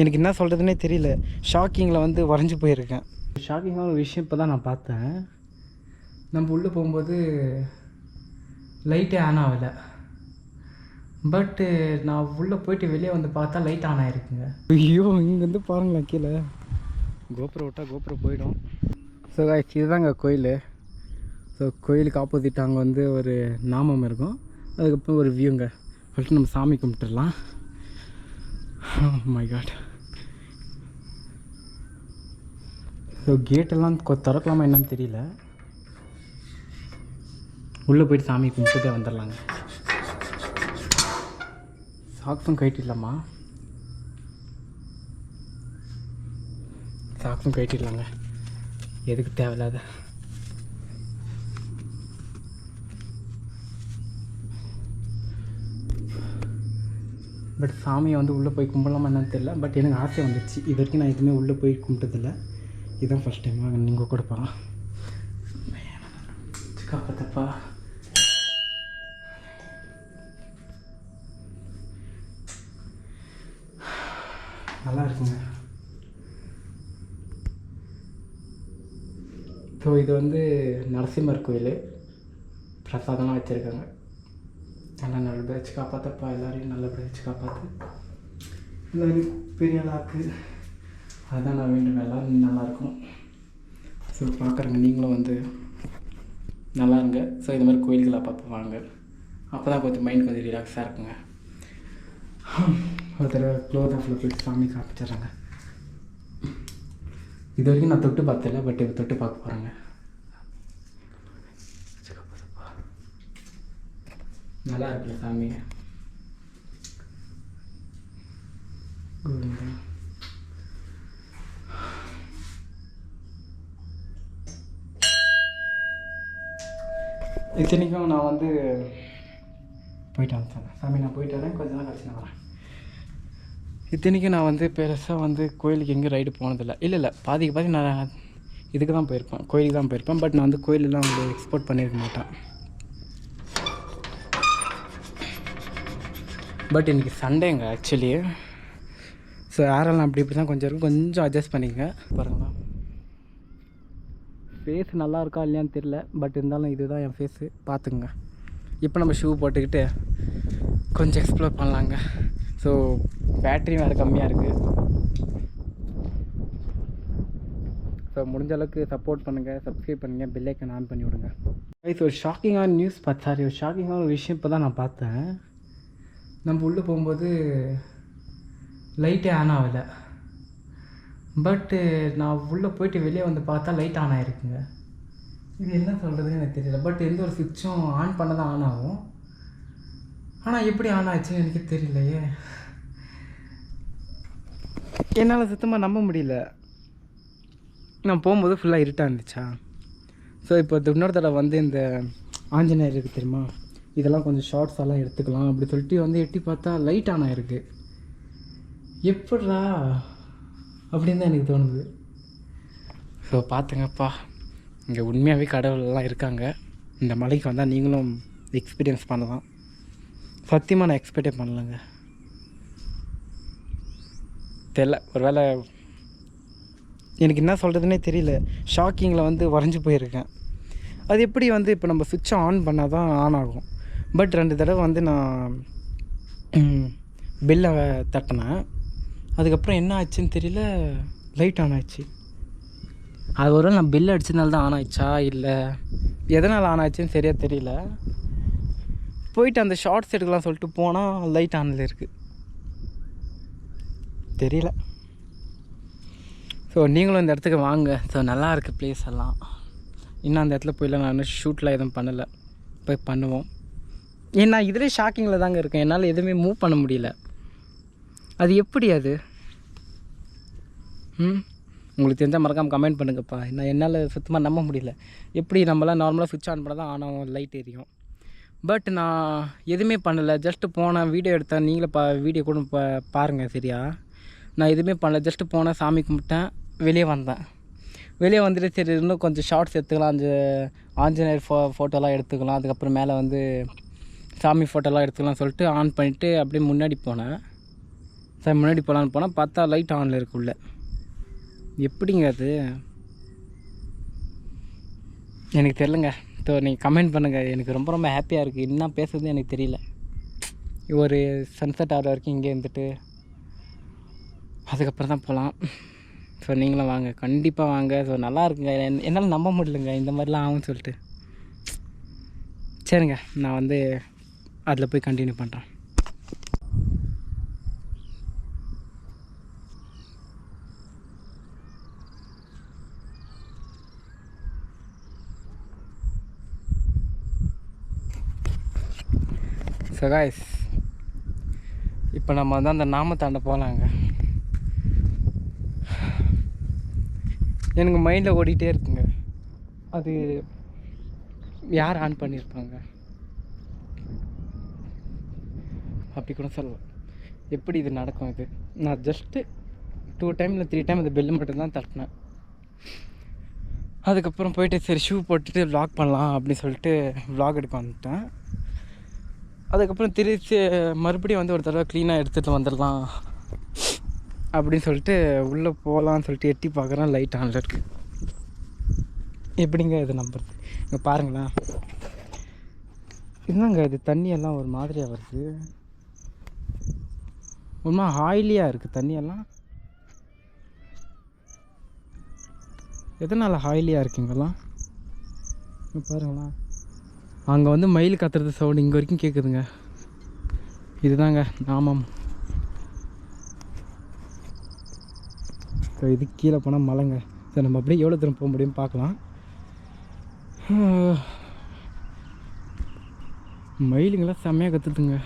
எனக்கு என்ன சொல்கிறதுனே தெரியல. ஷாக்கிங்கில் வந்து உறைஞ்சி போயிருக்கேன். ஷாக்கிங்கான ஒரு விஷயம் இப்போ தான் நான் பார்த்தேன். நம்ம உள்ளே போகும்போது லைட்டே ஆன் ஆகலை. பட்டு நான் உள்ளே போயிட்டு வெளியே வந்து பார்த்தா லைட் ஆன் ஆகிருக்குங்க. ஐயோ, இங்கேருந்து பாருங்களேன் கீழே. கோபுரம் விட்டால் கோபுரம் போயிடும். ஸோ இதுதாங்க கோயில். ஸோ கோயிலுக்கு ஆப்போசிட் அங்கே வந்து ஒரு நாமம் இருக்கும். அதுக்கப்புறம் ஒரு வியூங்க. ஃபஸ்ட்டு நம்ம சாமி கும்பிட்டுடலாம். My God. ஸோ கேட்டெல்லாம் திறக்கலாமா என்னன்னு தெரியல. உள்ளே போய்ட்டு சாமி கும்பிட்டுட்டே வந்துடலாங்க. சாக்ஸும் கட்டிடலாமா? சாக்ஸும் கட்டிடலாங்க. எதுக்கு தேவையில்லாத. பட் சாமியை வந்து உள்ளே போய் கும்பிடலாமா என்னன்னு தெரியல. பட் எனக்கு ஆசை வந்துடுச்சு. இது வரைக்கும் நான் எதுவுமே உள்ளே போய் கும்பிட்டதில்லை. இதுதான் ஃபஸ்ட் டைமாக நீங்கள் கொடுப்பா. காப்பத்தப்பா. நல்லா இருக்குங்க. ஸோ இது வந்து நரசிம்மர் கோயில். பிரசாதம்லாம் வச்சுருக்காங்க. நல்லா நல்லபடியாக வச்சு காப்பாற்றப்பா. எல்லோரையும் நல்லபடியாக வச்சு காப்பாற்று. எல்லோரும் பெரிய ஆளாக்கு. அதுதான் நான் வேண்டும். எல்லோரும் நல்லாயிருக்கும். ஸோ பார்க்குறேங்க, நீங்களும் வந்து நல்லா இருங்க. ஸோ இது மாதிரி கோயில்கள் அப்பப்போ வாங்க. அப்போ தான் கொஞ்சம் மைண்ட் கொஞ்சம் ரிலாக்ஸாக இருக்குங்க. ஒரு தடவை க்ளோத் ஆஃபில் போய்ட்டு சாமி காப்பிச்சிட்றாங்க. இது வரைக்கும் நான் தொட்டு பார்த்ததில்ல. பட் இப்போ தொட்டு பார்க்க போகிறேங்க. நல்லா இருக்குல்ல சாமி. இத்தனைக்கும் நான் வந்து போயிட்டு வந்துட்டேன். சாமி நான் போயிட்டு வரேன். கொஞ்ச நாள் கழிச்சு நான் வரேன். இத்தனைக்கும் நான் வந்து பெருசாக வந்து கோயிலுக்கு எங்கேயும் ரைடு போனதில்லை. இல்லை பாதிக்கு பாதி நான் இதுக்கு தான் போயிருப்பேன். கோயிலுக்கு தான் போயிருப்பேன். பட் நான் வந்து கோயிலெலாம் வந்து எக்ஸ்போர்ட் பண்ணியிருக்க மாட்டேன். பட் இன்றைக்கி சண்டேங்க ஆக்சுவலி. ஸோ யாரெல்லாம் இப்படி தான் கொஞ்சம் இருக்கும். கொஞ்சம் அட்ஜஸ்ட் பண்ணிக்கங்க. பாருங்களா, ஃபேஸ் நல்லா இருக்கா இல்லையான்னு தெரில. பட் இருந்தாலும் இதுதான் என் ஃபேஸு. பார்த்துக்குங்க. இப்போ நம்ம ஷூ போட்டுக்கிட்டு கொஞ்சம் எக்ஸ்ப்ளோர் பண்ணலாங்க. ஸோ பேட்ரி வேறு கம்மியாக இருக்குது. ஸோ முடிஞ்ச அளவுக்கு சப்போர்ட் பண்ணுங்கள், சப்ஸ்கிரைப் பண்ணுங்கள், பெல் ஐக்கன் ஆன் பண்ணி விடுங்க. ஸோ ஒரு ஷாக்கிங்கான நியூஸ் ஒரு ஷாக்கிங்கான ஒரு விஷயம் இப்போ தான் நான் பார்த்தேன். நம்ம உள்ளே போகும்போது லைட்டே ஆன் ஆகலை. பட்டு நான் உள்ளே போயிட்டு வெளியே வந்து பார்த்தா லைட் ஆன் ஆகிருக்குங்க. இது என்ன சொல்கிறதுன்னு எனக்கு தெரியல. பட் எந்த ஒரு சுவிட்சும் ஆன் பண்ண தான் ஆன் ஆகும். ஆனால் எப்படி ஆன் ஆச்சுன்னு எனக்கு தெரியலையே. என்னால் சுத்தமாக நம்ப முடியல. நான் போகும்போது ஃபுல்லாக இருட்டாக இருந்துச்சா. ஸோ இப்போ இன்னொரு தடவை வந்து இந்த ஆஞ்சநேயர் இருக்குது தெரியுமா, இதெல்லாம் கொஞ்சம் ஷார்ட்ஸ் எல்லாம் எடுத்துக்கலாம் அப்படி சொல்லிட்டு வந்து எட்டி பார்த்தா லைட் ஆன் ஆகிருக்கு. எப்பட்றா அப்படின்னு தான் எனக்கு தோணுது. ஸோ பார்த்துங்கப்பா, இங்கே உண்மையாகவே கடவுள்லாம் இருக்காங்க. இந்த மலைக்கு வந்தால் நீங்களும் எக்ஸ்பீரியன்ஸ் பண்ணலாம். சத்தியமாக நான் எக்ஸ்பெக்டே பண்ணலைங்க. தெரில, ஒரு வேளை எனக்கு என்ன சொல்கிறதுனே தெரியல. ஷாக்கிங்கில் வந்து உறைஞ்சி போயிருக்கேன். அது எப்படி வந்து இப்போ நம்ம சுவிட்சை ஆன் பண்ணால் தான் ஆன் ஆகும். பட் 2 தடவை வந்து நான் பெல்லை தட்டினேன். அதுக்கப்புறம் என்ன ஆச்சுன்னு தெரியல, லைட் ஆன் ஆச்சு. அது ஒரு நான் பெல் அடிச்சதுனால தான் ஆன் ஆயிடுச்சா இல்லை எதனால் ஆன் ஆச்சுன்னு சரியாக தெரியல. போயிட்டு அந்த ஷார்ட்ஸ் எடுக்கலாம் சொல்லிட்டு போனால் லைட் ஆனில் இருக்குது. தெரியல. ஸோ நீங்களும் இந்த இடத்துக்கு வாங்க. ஸோ நல்லா இருக்குது ப்ளேஸ் எல்லாம். இன்னும் அந்த இடத்துல போயில நான் இன்னும் ஷூட்லாம் எதுவும் பண்ணலை. போய் பண்ணுவோம். ஏன்னா இதிலே ஷாக்கிங்கில் தாங்க இருக்கேன். என்னால் எதுவுமே மூவ் பண்ண முடியல. அது எப்படி அது? உங்களுக்கு தெரிஞ்சால் மறக்காமல் கமெண்ட் பண்ணுங்கப்பா. என்னால் சுத்தமாக நம்ப முடியல. எப்படி நம்மளாம் நார்மலாக சுவிட்ச் ஆன் பண்ணால் தான் ஆன் ஆகும், லைட் எரியும். பட் நான் எதுவுமே பண்ணலை. ஜஸ்ட்டு போனேன், வீடியோ எடுத்தேன். நீங்களே வீடியோ கூட பாருங்கள் சரியா. நான் எதுவுமே பண்ணல. ஜஸ்ட்டு போனேன், சாமி கும்பிட்டேன், வெளியே வந்தேன். வெளியே வந்துட்டு சரி இன்னும் கொஞ்சம் ஷார்ட்ஸ் எடுத்துக்கலாம், அந்த ஆஞ்சநேயர் ஃபோட்டோலாம் எடுத்துக்கலாம், அதுக்கப்புறம் மேலே வந்து சாமி ஃபோட்டோலாம் எடுத்துக்கலாம் சொல்லிட்டு ஆன் பண்ணிவிட்டு அப்படியே முன்னாடி போனேன். சார் முன்னாடி போகலான்னு போனால் பார்த்தா லைட் ஆனில் இருக்குள்ள. எப்படிங்க அது? எனக்கு தெரிலங்க. ஸோ நீங்கள் கமெண்ட் பண்ணுங்கள். எனக்கு ரொம்ப ரொம்ப ஹாப்பியாக இருக்குது. என்ன பேசுறது எனக்கு தெரியல. ஒரு சன்செட் ஆகிற வரைக்கும் இங்கே இருந்துட்டு அதுக்கப்புறம் தான் போகலாம். ஸோ நீங்களும் வாங்க, கண்டிப்பாக வாங்க. ஸோ நல்லா இருக்குங்க. என்னால் நம்ப முடியலங்க இந்த மாதிரிலாம் ஆகும்னு சொல்லிட்டு. சரிங்க, நான் வந்து அதில் போய் கண்டினியூ பண்ணுறேன். ஸோ காய்ஸ், இப்போ நம்ம வந்து அந்த நாமத்தாண்ட போகலாங்க. எனக்கு மைண்டில் ஓடிட்டே இருக்குங்க, அது யார் ஆன் பண்ணியிருப்பாங்க அப்படி கூட சொல்லலாம். எப்படி இது நடக்கும்? இது நான் ஜஸ்ட்டு 2 டைம் இல்லை 3 டைம் அந்த பெல்லு மட்டும்தான் தட்டினேன். அதுக்கப்புறம் போயிட்டு சரி ஷூ போட்டுட்டு வ்ளாக் பண்ணலாம் அப்படின்னு சொல்லிட்டு வ்ளாக் எடுக்க வந்துட்டேன். அதுக்கப்புறம் திருச்சி மறுபடியும் வந்து ஒரு தடவை க்ளீனாக எடுத்துகிட்டு வந்துடலாம் அப்படின்னு சொல்லிட்டு உள்ளே போகலான்னு சொல்லிட்டு எட்டி பார்க்குறேன், லைட் ஆனில் இருக்குது. எப்படிங்க இது நம்புறது? இங்கே பாருங்களேன், என்னங்க இது தண்ணியெல்லாம் ஒரு மாதிரியாக வருது, ஒன்றா ஆயிலியாக இருக்குது தண்ணியெல்லாம். எதனால் ஆயிலியாக இருக்குங்கெல்லாம் பாருங்களா. அங்கே வந்து மயில் கத்துறது சவுண்டு இங்கே வரைக்கும் கேட்குதுங்க. இதுதாங்க நாமம். ஸோ இது கீழே போனால் மலைங்க. சரி நம்ம அப்படியே எவ்வளோ தூரம் போக முடியும்னு பார்க்கலாம். மயிலுங்கெல்லாம் செம்மையாக கற்றுதுங்க.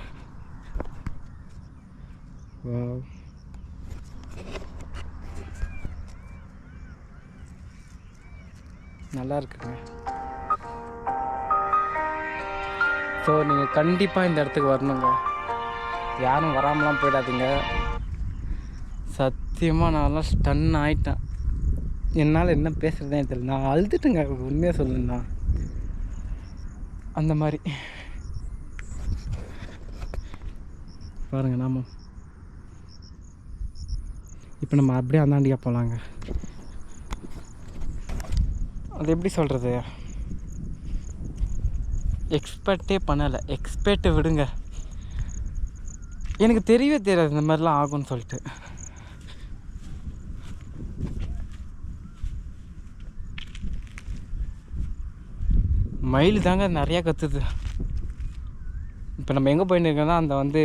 நல்லா இருக்குங்க. ஸோ நீங்கள் கண்டிப்பாக இந்த இடத்துக்கு வரணுங்க. யாரும் வராமலாம் போயிடாதீங்க. சத்தியமாக நான்லாம் ஸ்டன் ஆகிட்டேன். என்னால் என்ன பேசுகிறதே தெரியல. நான் அழுதுட்டுங்க, உண்மையாக சொல்லணும்னா அந்த மாதிரி. பாருங்கள் நாம இப்போ நம்ம அப்படியே அந்தாண்டியாக போகலாங்க. அது எப்படி சொல்கிறது, எக்ஸ்பெக்டே பண்ணலை. எக்ஸ்பெக்ட் விடுங்க, எனக்கு தெரியவே தெரியாது இந்த மாதிரிலாம் ஆகும்னு சொல்லிட்டு. மயில் தாங்க நிறையா கத்துது. இப்போ நம்ம எங்கே போயின்னு இருக்கோம்னா அந்த வந்து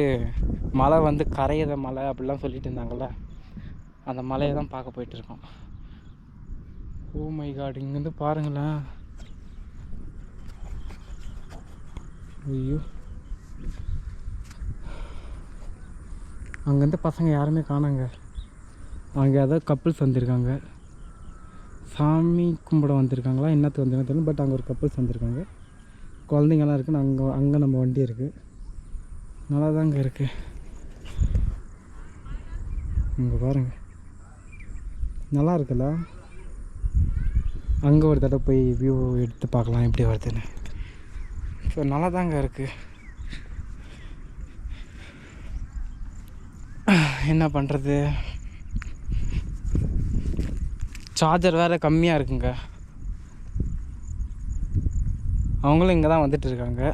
மலை வந்து கரையிற மலை அப்படிலாம் சொல்லிட்டு இருந்தாங்கள்ல, அந்த மலையை தான் பார்க்க போயிட்டுருக்கோம். ஓ மை காட், இங்கேருந்து பாருங்களேன். ஐயோ, அங்கேருந்து பசங்க யாருமே காணாங்க. அங்கே ஏதாவது கப்புள்ஸ் வந்திருக்காங்க, சாமி கும்பிட வந்திருக்காங்களா என்னத்துக்கு வந்திருக்காங்க தெரியல. பட் அங்கே ஒரு கப்புள்ஸ் வந்திருக்காங்க, குழந்தைங்கள்லாம் இருக்குது. அங்கே நம்ம வண்டி இருக்குது. நல்லா தாங்க இருக்குது. இங்கே பாருங்கள், நல்லா இருக்குல்ல. அங்கே ஒரு தடவை போய் வியூ எடுத்து பார்க்கலாம் எப்படி வருதுன்னு. ஸோ நல்லா தாங்க இருக்குது. என்ன பண்ணுறது, சார்ஜர் வேறு கம்மியாக இருக்குங்க. அவங்களும் இங்கே தான் வந்துட்டு இருக்காங்க.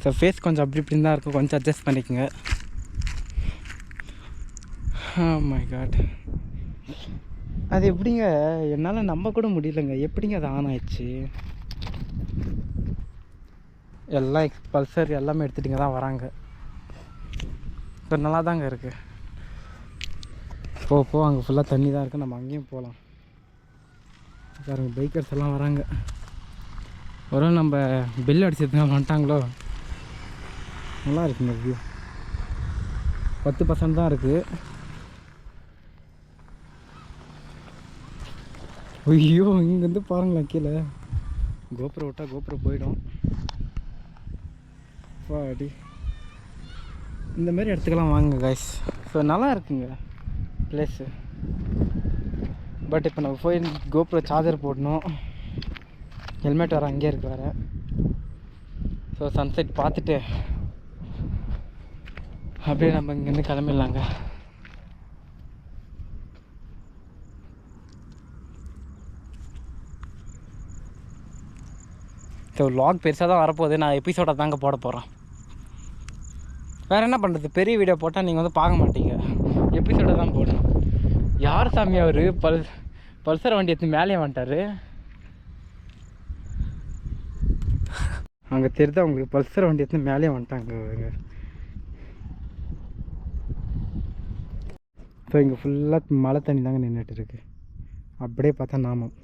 ஸோ ஃபேஸ் கொஞ்சம் அப்படி இப்படின்னு தான் இருக்கும், கொஞ்சம் அட்ஜஸ்ட் பண்ணிக்கோங்க. மை காட், அது எப்படிங்க என்னால் நம்ப கூட முடியலைங்க. எப்படிங்க அது ஆன் ஆயிடுச்சு? எல்லாம் பல்சர் எல்லாமே எடுத்துகிட்டு தான் வராங்க. இப்போ நல்லா தாங்க இருக்குது. போ அங்கே ஃபுல்லாக தண்ணி தான் இருக்குது, நம்ம அங்கேயும் போகலாம். பாருங்கள், பைக்கர்ஸ் எல்லாம் வராங்க. ஒரு நம்ம பெல் அடிச்சதுனால வந்துட்டாங்களோ. நல்லா இருக்குங்க வியூ. 10% தான் இருக்குது. ஐயோ, இங்கேருந்து பாருங்களேன் கீழே. கோபுரம் விட்டால் கோபுரம் போயிடும். வாடி, இந்த மாதிரி இடத்துக்கெல்லாம் வாங்க கைஸ். ஸோ நல்லா இருக்குங்க பிளேஸு. பட் இப்போ நம்ம போய் கோபுரம் சார்ஜர் போடணும். ஹெல்மெட் வேறு அங்கேயே இருக்கு வேறு. ஸோ சன்செட் பார்த்துட்டு அப்படியே நம்ம இங்கேருந்து கிளம்பிடலாங்க. ஸோ வ்ளாக் பெருசாக தான் வரப்போகுது. நான் எபிசோடை தாங்க போட போகிறேன். வேறு என்ன பண்ணுறது, பெரிய வீடியோ போட்டால் நீங்கள் வந்து பார்க்க மாட்டீங்க, எபிசோடை தான் போடணும். யார் சாமி அவர் பல்சர் வண்டி எடுத்து மேலேயே வந்துட்டார். அங்கே தெரியுதா உங்களுக்கு, பல்சர் வண்டி எடுத்து மேலேயே வந்துட்டாங்க. ஸோ இங்கே ஃபுல்லாக மழை தண்ணி தாங்க நின்றுட்டு இருக்கு. அப்படியே பார்த்தா நாமம்.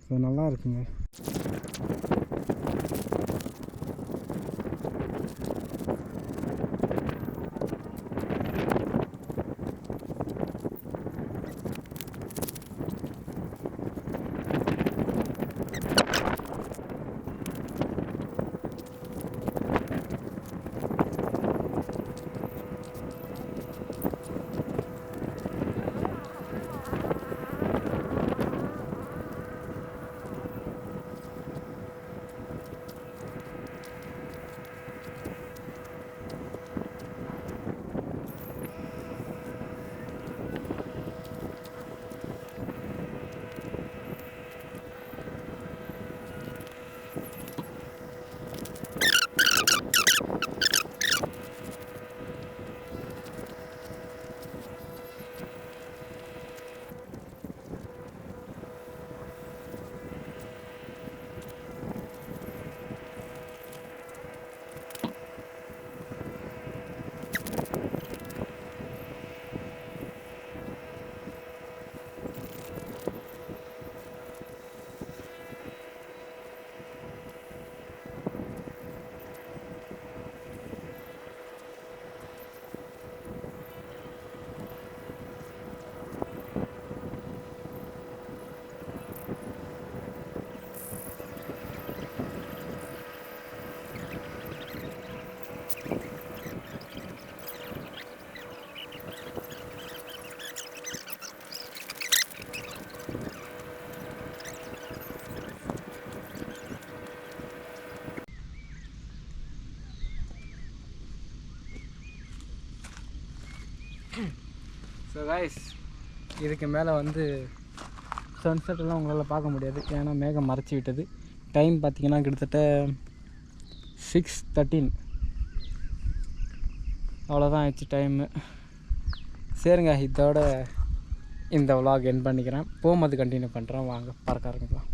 ஸோ நல்லா இருக்குங்க. ஸோ கைஸ், இதுக்கு மேலே வந்து சன்செட்டெல்லாம் உங்களால் பார்க்க முடியாது, ஏன்னா மேகம் மறைச்சி விட்டது. டைம் பார்த்திங்கன்னா கிட்டத்தட்ட 6:13. அவ்வளோதான் ஆயிடுச்சு டைமு. சரிங்க, இதோட இந்த vlog எண்ட் பண்ணிக்கிறேன். போகும்போது கண்டினியூ பண்ணுறேன். வாங்க பார்க்க ஆரம்பிக்கலாம்.